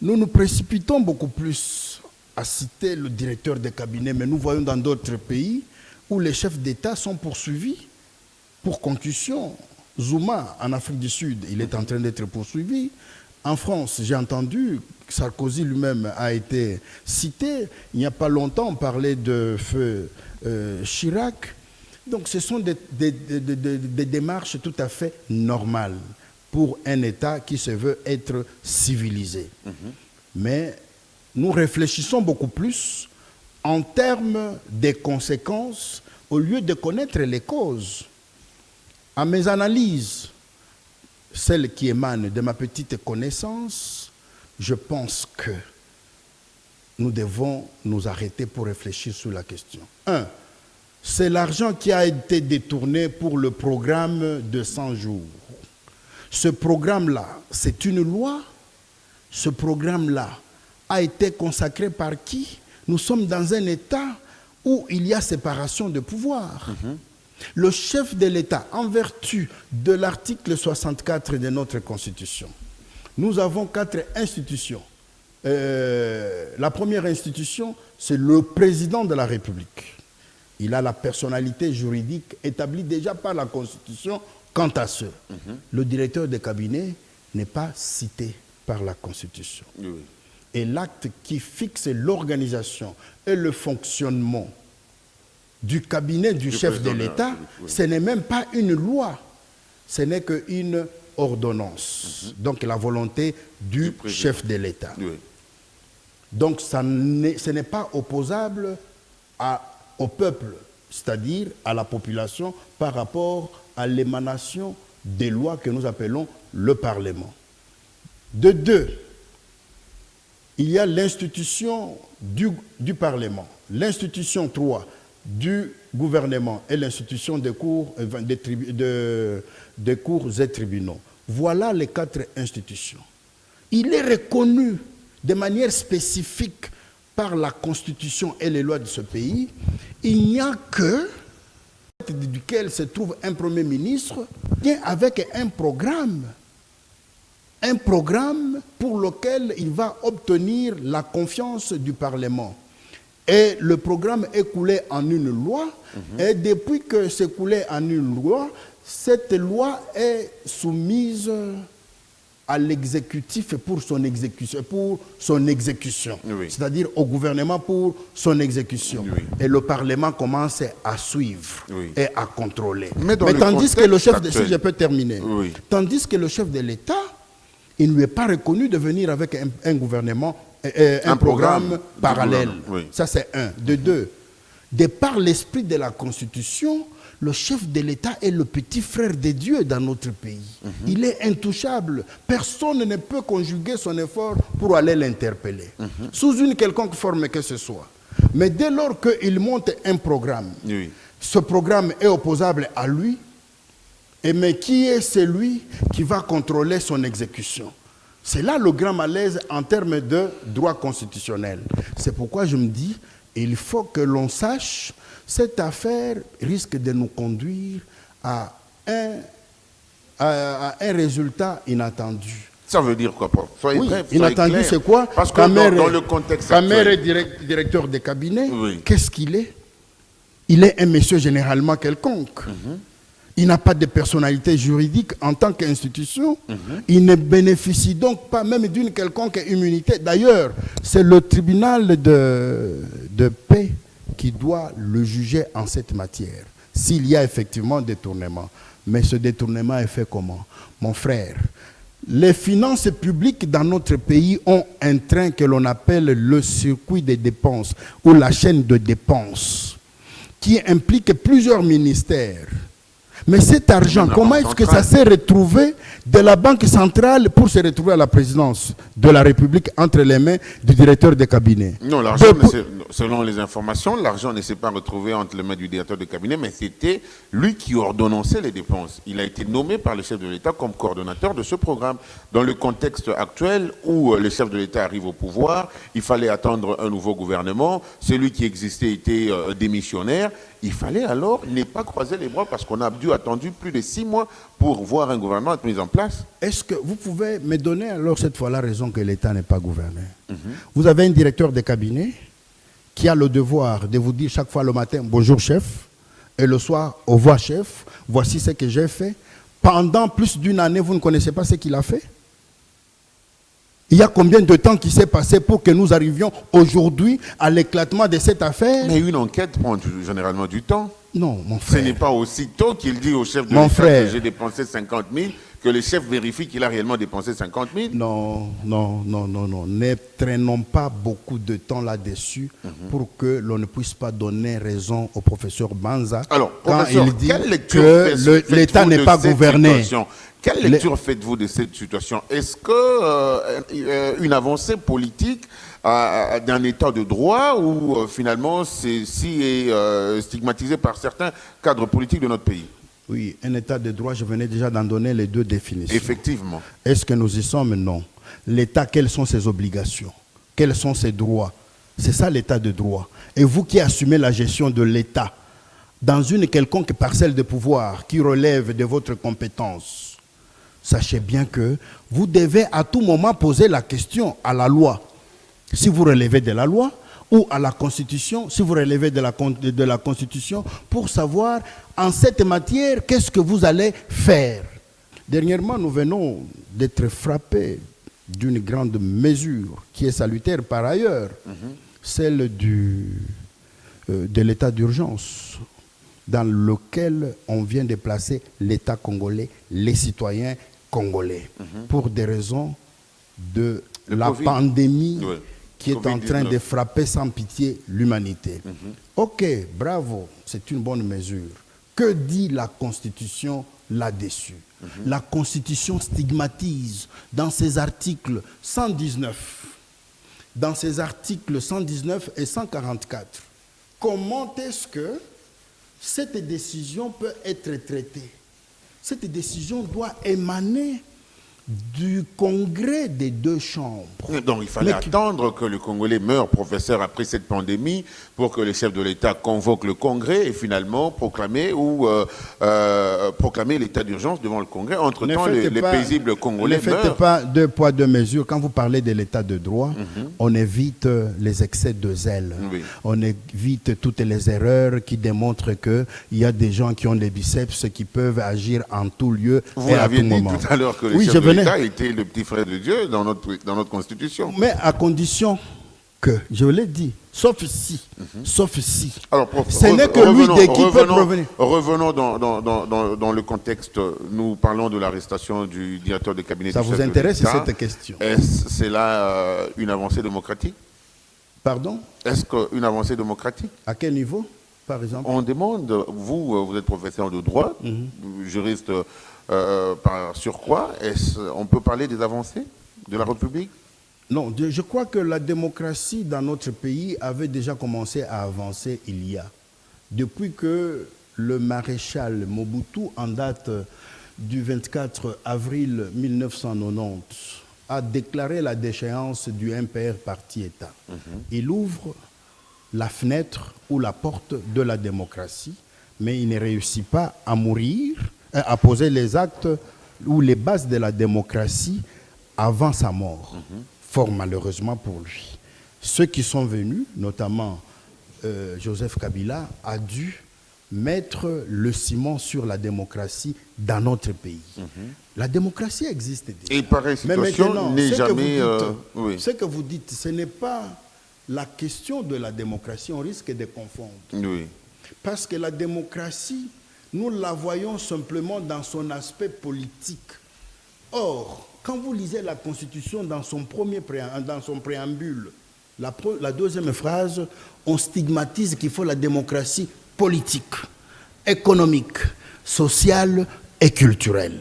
Nous nous précipitons beaucoup plus à citer le directeur de cabinet, mais nous voyons dans d'autres pays où les chefs d'État sont poursuivis pour concussion. Zuma, en Afrique du Sud, il est en train d'être poursuivi. En France, j'ai entendu, Sarkozy lui-même a été cité. Il n'y a pas longtemps, on parlait de feu Chirac. Donc ce sont des démarches tout à fait normales pour un État qui se veut être civilisé. Mais nous réfléchissons beaucoup plus en termes des conséquences au lieu de connaître les causes. À mes analyses, celles qui émanent de ma petite connaissance, je pense que nous devons nous arrêter pour réfléchir sur la question. 1. C'est l'argent qui a été détourné pour le programme de 100 jours. Ce programme-là, c'est une loi. Ce programme-là a été consacré par qui? Nous sommes dans un État où il y a séparation de pouvoir. Le chef de l'État, en vertu de l'article 64 de notre Constitution, nous avons 4 institutions. La première institution, c'est le président de la République. Il a la personnalité juridique établie déjà par la Constitution quant à ce. Le directeur de cabinet n'est pas cité par la Constitution. Et l'acte qui fixe l'organisation et le fonctionnement du cabinet du chef de l'État, ce n'est même pas une loi, ce n'est qu'une ordonnance. Donc la volonté du chef de l'État. Donc ce n'est pas opposable au peuple, c'est-à-dire à la population, par rapport à l'émanation des lois que nous appelons le Parlement. De 2, il y a l'institution du Parlement, l'institution 3, du gouvernement et l'institution des cours et tribunaux. Voilà les 4 institutions. Il est reconnu de manière spécifique par la Constitution et les lois de ce pays. Il n'y a que duquel se trouve un Premier ministre avec un programme pour lequel il va obtenir la confiance du Parlement. Et le programme est coulé en une loi, et depuis que c'est coulé en une loi, cette loi est soumise à l'exécutif pour son exécution. C'est-à-dire au gouvernement pour son exécution. Et le Parlement commence à suivre et à contrôler. Mais tandis que le chef de... Si je peux terminer. Tandis que le chef de l'État, il ne lui est pas reconnu de venir avec un gouvernement, un programme parallèle. Ça, c'est 1. De 2, de par l'esprit de la Constitution, le chef de l'État est le petit frère de Dieu dans notre pays. Il est intouchable. Personne ne peut conjuguer son effort pour aller l'interpeller, sous une quelconque forme que ce soit. Mais dès lors qu'il monte un programme, ce programme est opposable à lui, mais qui est celui qui va contrôler son exécution? C'est là le grand malaise en termes de droit constitutionnel. C'est pourquoi je me dis, il faut que l'on sache, cette affaire risque de nous conduire à un résultat inattendu. Ça veut dire quoi? Oui, inattendu, c'est quoi? Parce que dans le contexte actuel... Kamer est directeur de cabinet. Qu'est-ce qu'il est? Il est un monsieur généralement quelconque. Il n'a pas de personnalité juridique en tant qu'institution. Il ne bénéficie donc pas même d'une quelconque immunité. D'ailleurs, c'est le tribunal de paix qui doit le juger en cette matière, s'il y a effectivement détournement. Mais ce détournement est fait comment? Mon frère, les finances publiques dans notre pays ont un train que l'on appelle le circuit des dépenses ou la chaîne de dépenses, qui implique plusieurs ministères, Mais cet argent, comment est-ce que ça s'est retrouvé de la Banque centrale pour se retrouver à la présidence de la République entre les mains du directeur de cabinet? Non, l'argent, selon les informations, l'argent ne s'est pas retrouvé entre les mains du directeur de cabinet, mais c'était lui qui ordonnançait les dépenses. Il a été nommé par le chef de l'État comme coordonnateur de ce programme. Dans le contexte actuel où le chef de l'État arrive au pouvoir, il fallait attendre un nouveau gouvernement, celui qui existait était démissionnaire. Il fallait alors ne pas croiser les bras parce qu'on a dû attendre plus de 6 mois pour voir un gouvernement être mis en place. Est-ce que vous pouvez me donner alors cette fois la raison que l'État n'est pas gouverné? Vous avez un directeur de cabinet qui a le devoir de vous dire chaque fois le matin « Bonjour chef » et le soir « Au revoir chef, voici ce que j'ai fait ». Pendant plus d'une année, vous ne connaissez pas ce qu'il a fait? Il y a combien de temps qui s'est passé pour que nous arrivions aujourd'hui à l'éclatement de cette affaire? Mais une enquête prend généralement du temps. Non, mon frère. Ce n'est pas aussitôt qu'il dit au chef de l'État que j'ai dépensé 50 000 que le chef vérifie qu'il a réellement dépensé 50 000. Non. Ne traînons pas beaucoup de temps là-dessus pour que l'on ne puisse pas donner raison au professeur Banza. Alors, quand professeur, il dit quelle lecture que l'État n'est pas gouverné. Quelle lecture faites-vous de cette situation? Est-ce qu'une avancée politique d'un État de droit ou finalement ceci est stigmatisé par certains cadres politiques de notre pays? Oui, un État de droit, je venais déjà d'en donner les deux définitions. Effectivement. Est-ce que nous y sommes? Non. L'État, quelles sont ses obligations? Quels sont ses droits? C'est ça l'État de droit. Et vous qui assumez la gestion de l'État dans une quelconque parcelle de pouvoir qui relève de votre compétence, sachez bien que vous devez à tout moment poser la question à la loi. Si vous relevez de la loi, ou à la Constitution, si vous relevez de la Constitution, pour savoir en cette matière qu'est-ce que vous allez faire. Dernièrement, nous venons d'être frappés d'une grande mesure qui est salutaire par ailleurs, celle de l'état d'urgence dans lequel on vient de placer l'État congolais, les citoyens congolais, pour des raisons de la pandémie qui est en train de frapper sans pitié l'humanité. Ok, bravo, c'est une bonne mesure. Que dit la Constitution là-dessus? La Constitution stigmatise dans ses articles 119, dans ses articles 119 et 144. Comment est-ce que cette décision peut être traitée? Cette décision doit émaner du congrès des deux chambres. Donc il fallait attendre que le Congolais meure, professeur, après cette pandémie, pour que le chef de l'État convoque le congrès et finalement proclamer l'état d'urgence devant le congrès. Entre-temps, les paisibles Congolais meurent. Ne faites pas deux poids, deux mesures. Quand vous parlez de l'état de droit, on évite les excès de zèle. On évite toutes les erreurs qui démontrent qu'il y a des gens qui ont des biceps qui peuvent agir en tout lieu et à tout moment. Vous l'aviez dit tout à l'heure que le chef de l'État était le petit frère de Dieu dans notre Constitution. Mais à condition que, je l'ai dit, sauf si. Alors, prof, ce n'est que lui qui peut provenir. Revenons dans le contexte. Nous parlons de l'arrestation du directeur de cabinet. Ça vous intéresse cette question? Est-ce c'est là une avancée démocratique? Pardon? Est-ce qu'une avancée démocratique? À quel niveau, par exemple? On demande, vous êtes professeur de droit, juriste par surcroît, on peut parler des avancées de la République? Non, je crois que la démocratie dans notre pays avait déjà commencé à avancer il y a. Depuis que le maréchal Mobutu, en date du 24 avril 1990, a déclaré la déchéance du MPR parti-État. Il ouvre la fenêtre ou la porte de la démocratie, mais il ne réussit pas à mourir, à poser les actes ou les bases de la démocratie avant sa mort. Fort malheureusement pour lui. Ceux qui sont venus, notamment Joseph Kabila, a dû mettre le ciment sur la démocratie dans notre pays. La démocratie existe déjà. Et pareille situation n'est jamais... Ce que vous dites, ce n'est pas la question de la démocratie, on risque de confondre. Oui. Parce que la démocratie, nous la voyons simplement dans son aspect politique. Or, quand vous lisez la Constitution dans son préambule, la deuxième phrase, on stigmatise qu'il faut la démocratie politique, économique, sociale et culturelle.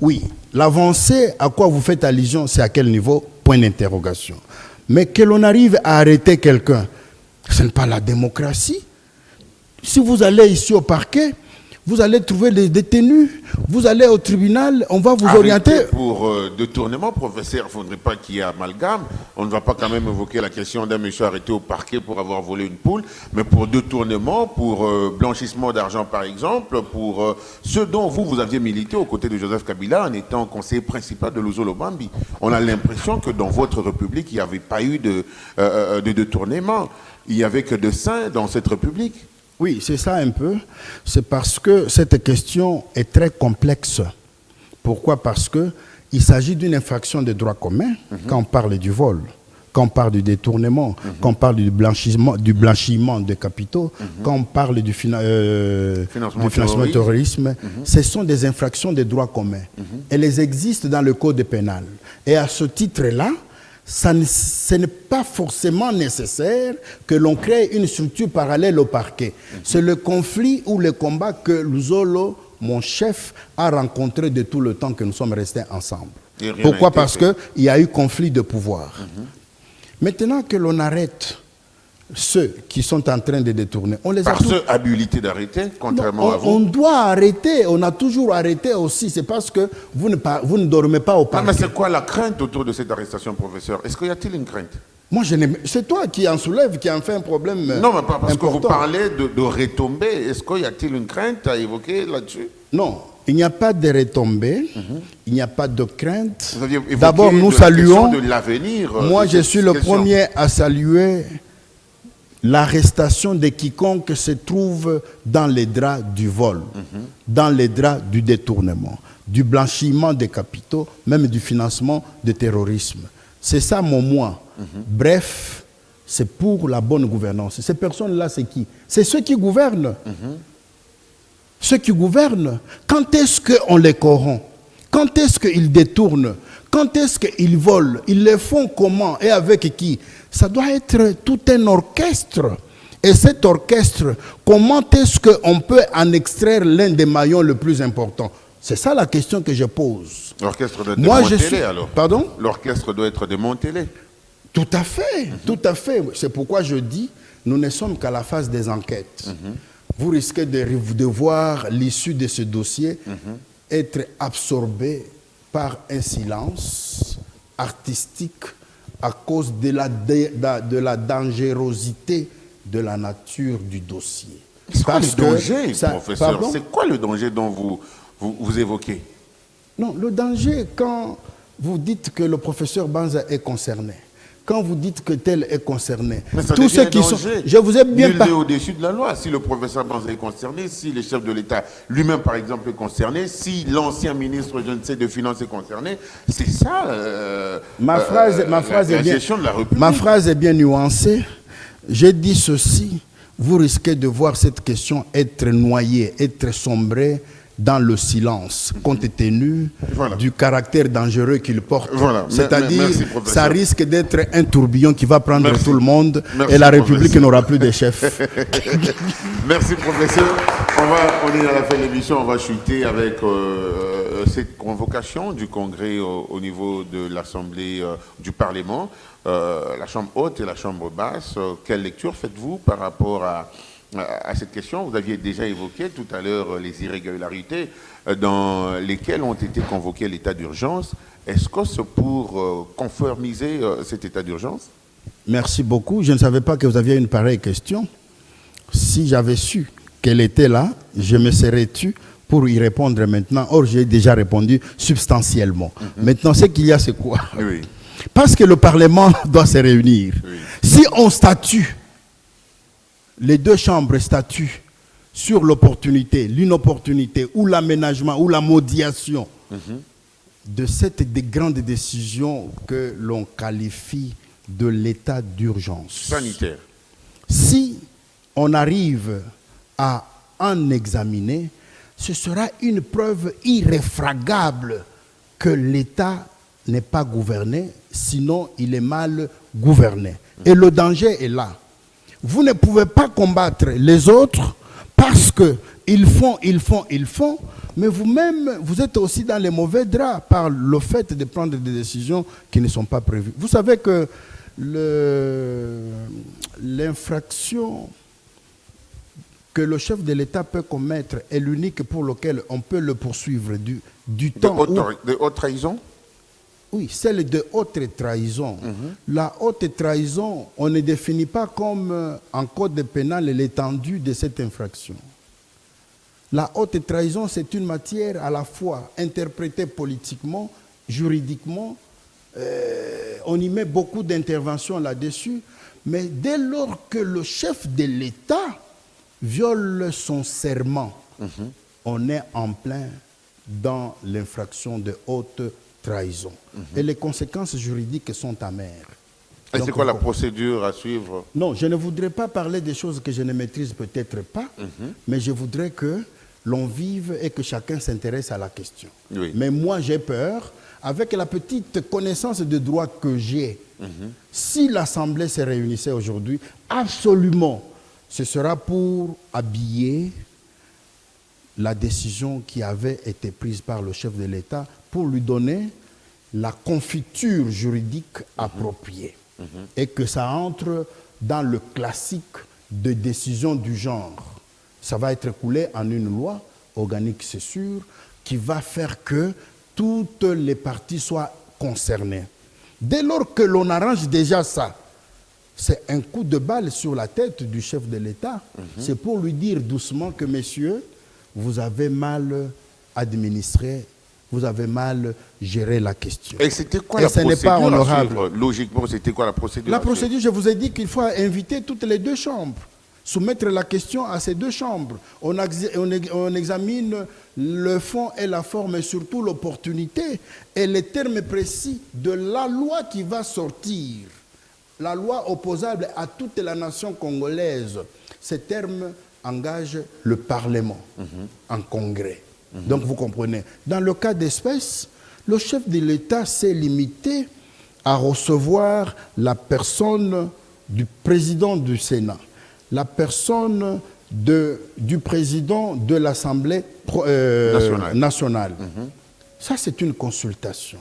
Oui, l'avancée, à quoi vous faites allusion, c'est à quel niveau? Point d'interrogation. Mais que l'on arrive à arrêter quelqu'un, ce n'est pas la démocratie. Si vous allez ici au parquet, vous allez trouver des détenus, vous allez au tribunal, on va vous orienter. Pour détournement, professeur, il ne faudrait pas qu'il y ait amalgame. On ne va pas quand même évoquer la question d'un monsieur arrêté au parquet pour avoir volé une poule, mais pour détournement, pour blanchissement d'argent par exemple, pour ce dont vous aviez milité aux côtés de Joseph Kabila en étant conseiller principal de Luzolo Bambi. On a l'impression que dans votre République, il n'y avait pas eu de détournement. Il n'y avait que de saints dans cette République. Oui, c'est ça un peu. C'est parce que cette question est très complexe. Pourquoi? Parce qu'il s'agit d'une infraction de droit commun quand on parle du vol, quand on parle du détournement, quand on parle du blanchiment de capitaux, quand on parle du financement terrorisme. Ce sont des infractions de droit commun. Elles existent dans le code pénal. Et à ce titre-là, ce n'est pas forcément nécessaire que l'on crée une structure parallèle au parquet. C'est le conflit ou le combat que Luzolo, mon chef, a rencontré de tout le temps que nous sommes restés ensemble. Pourquoi? Parce qu'il y a eu conflit de pouvoir. Maintenant que l'on arrête ceux qui sont en train de détourner, on les a tous... habilité d'arrêter, contrairement à vous. On doit arrêter, on a toujours arrêté aussi. C'est parce que vous ne dormez pas au parquet. Mais c'est quoi la crainte autour de cette arrestation, professeur? Est-ce qu'il y a-t-il une crainte? Moi, c'est toi qui en soulève, qui en fait un problème. Non, mais pas parce important. que vous parlez de retombées. Est-ce qu'il y a-t-il une crainte à évoquer là-dessus? Non, il n'y a pas de retombées, il n'y a pas de crainte. Vous aviez évoqué D'abord, nous saluons. de l'avenir. Moi, je suis le premier à saluer l'arrestation de quiconque se trouve dans les draps du vol, dans les draps du détournement, du blanchiment des capitaux, même du financement du terrorisme. C'est ça mon moi. Bref, c'est pour la bonne gouvernance. Ces personnes-là, c'est qui? C'est ceux qui gouvernent. Ceux qui gouvernent. Quand est-ce qu'on les corrompt? Quand est-ce qu'ils détournent? Quand est-ce qu'ils volent? Ils le font comment et avec qui? Ça doit être tout un orchestre. Et cet orchestre, comment est-ce qu'on peut en extraire l'un des maillons le plus important? C'est ça la question que je pose. L'orchestre doit être démantelé alors. Pardon? L'orchestre doit être démantelé. Tout à fait, tout à fait. C'est pourquoi je dis, nous ne sommes qu'à la phase des enquêtes. Vous risquez de voir l'issue de ce dossier être absorbé par un silence artistique à cause de la dangerosité de la nature du dossier. C'est quoi le danger, professeur? C'est quoi le danger dont vous évoquez? Non, le danger, quand vous dites que le professeur Banza est concerné, quand vous dites que tel est concerné, tous ceux qui sont... Je vous ai bien parlé au-dessus de la loi. Si le professeur Banza est concerné, si le chef de l'État lui-même, par exemple, est concerné, si l'ancien ministre, je ne sais, de Finances est concerné, c'est ça ma phrase est bien nuancée. J'ai dit ceci, vous risquez de voir cette question être noyée, être sombrée dans le silence, compte tenu du caractère dangereux qu'il porte. C'est-à-dire, ça risque d'être un tourbillon qui va prendre tout le monde et la République n'aura plus de chef. Merci, professeur. On est à la fin de l'émission, on va chuter avec cette convocation du Congrès au niveau de l'Assemblée du Parlement, la Chambre haute et la Chambre basse. Quelle lecture faites-vous par rapport à cette question? Vous aviez déjà évoqué tout à l'heure les irrégularités dans lesquelles ont été convoqués l'état d'urgence. Est-ce que c'est pour conformiser cet état d'urgence? Merci beaucoup. Je ne savais pas que vous aviez une pareille question. Si j'avais su qu'elle était là, je me serais tu pour y répondre maintenant. Or, j'ai déjà répondu substantiellement. Maintenant, ce qu'il y a, c'est quoi? Parce que le Parlement doit se réunir. Si on statue, les deux chambres statuent sur l'opportunité, l'inopportunité ou l'aménagement ou la modiation de cette grande décision que l'on qualifie de l'état d'urgence sanitaire. Si on arrive à en examiner, ce sera une preuve irréfragable que l'État n'est pas gouverné, sinon il est mal gouverné. Et le danger est là. Vous ne pouvez pas combattre les autres parce qu'ils font, mais vous-même, vous êtes aussi dans les mauvais draps par le fait de prendre des décisions qui ne sont pas prévues. Vous savez que l'infraction que le chef de l'État peut commettre est l'unique pour lequel on peut le poursuivre du temps. De haute trahison? Oui, celle de haute trahison. La haute trahison, on ne définit pas comme en code pénal l'étendue de cette infraction. La haute trahison, c'est une matière à la fois interprétée politiquement, juridiquement. On y met beaucoup d'interventions là-dessus. Mais dès lors que le chef de l'État viole son serment, on est en plein dans l'infraction de haute trahison. Et les conséquences juridiques sont amères. Et c'est quoi la procédure à suivre? Non, je ne voudrais pas parler des choses que je ne maîtrise peut-être pas, mais je voudrais que l'on vive et que chacun s'intéresse à la question. Oui. Mais moi, j'ai peur, avec la petite connaissance de droit que j'ai, si l'Assemblée se réunissait aujourd'hui, absolument, ce sera pour habiller la décision qui avait été prise par le chef de l'État pour lui donner la confiture juridique appropriée. Et que ça entre dans le classique de décision du genre. Ça va être coulé en une loi organique, c'est sûr, qui va faire que toutes les parties soient concernées. Dès lors que l'on arrange déjà ça, c'est un coup de balle sur la tête du chef de l'État. C'est pour lui dire doucement que, messieurs, vous avez mal administré, vous avez mal géré la question. Et c'était quoi la procédure pas honorable. à suivre? Logiquement, c'était quoi la procédure? La procédure, je vous ai dit qu'il faut inviter toutes les deux chambres, soumettre la question à ces deux chambres. On examine le fond et la forme, et surtout l'opportunité et les termes précis de la loi qui va sortir. La loi opposable à toute la nation congolaise. Ces termes engagent le Parlement en congrès. Donc vous comprenez. Dans le cas d'espèce, le chef de l'État s'est limité à recevoir la personne du président du Sénat, la personne du président de l'Assemblée nationale. Ça, c'est une consultation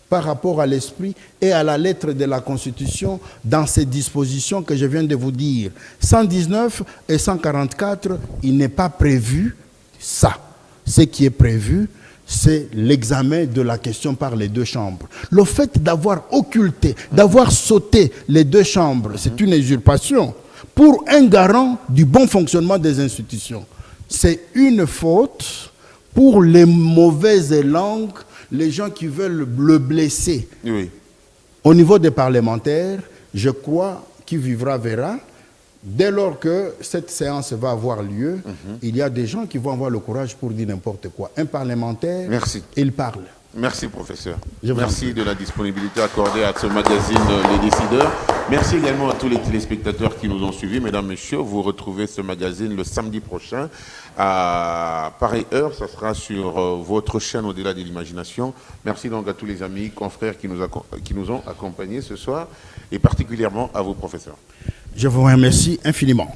par rapport à l'esprit et à la lettre de la Constitution dans ces dispositions que je viens de vous dire. 119 et 144, il n'est pas prévu ça. Ce qui est prévu, c'est l'examen de la question par les deux chambres. Le fait d'avoir occulté, d'avoir sauté les deux chambres, c'est une usurpation pour un garant du bon fonctionnement des institutions. C'est une faute pour les mauvaises langues, les gens qui veulent le blesser. Oui. Au niveau des parlementaires, je crois qu'il vivra verra. Dès lors que cette séance va avoir lieu, il y a des gens qui vont avoir le courage pour dire n'importe quoi. Un parlementaire, il parle. Merci, professeur. Merci de la disponibilité accordée à ce magazine Les Décideurs. Merci également à tous les téléspectateurs qui nous ont suivis. Mesdames, Messieurs, vous retrouvez ce magazine le samedi prochain à pareille heure. Ça sera sur votre chaîne Au-delà de l'imagination. Merci donc à tous les amis, confrères qui nous ont accompagnés ce soir et particulièrement à vous, professeurs. Je vous remercie infiniment.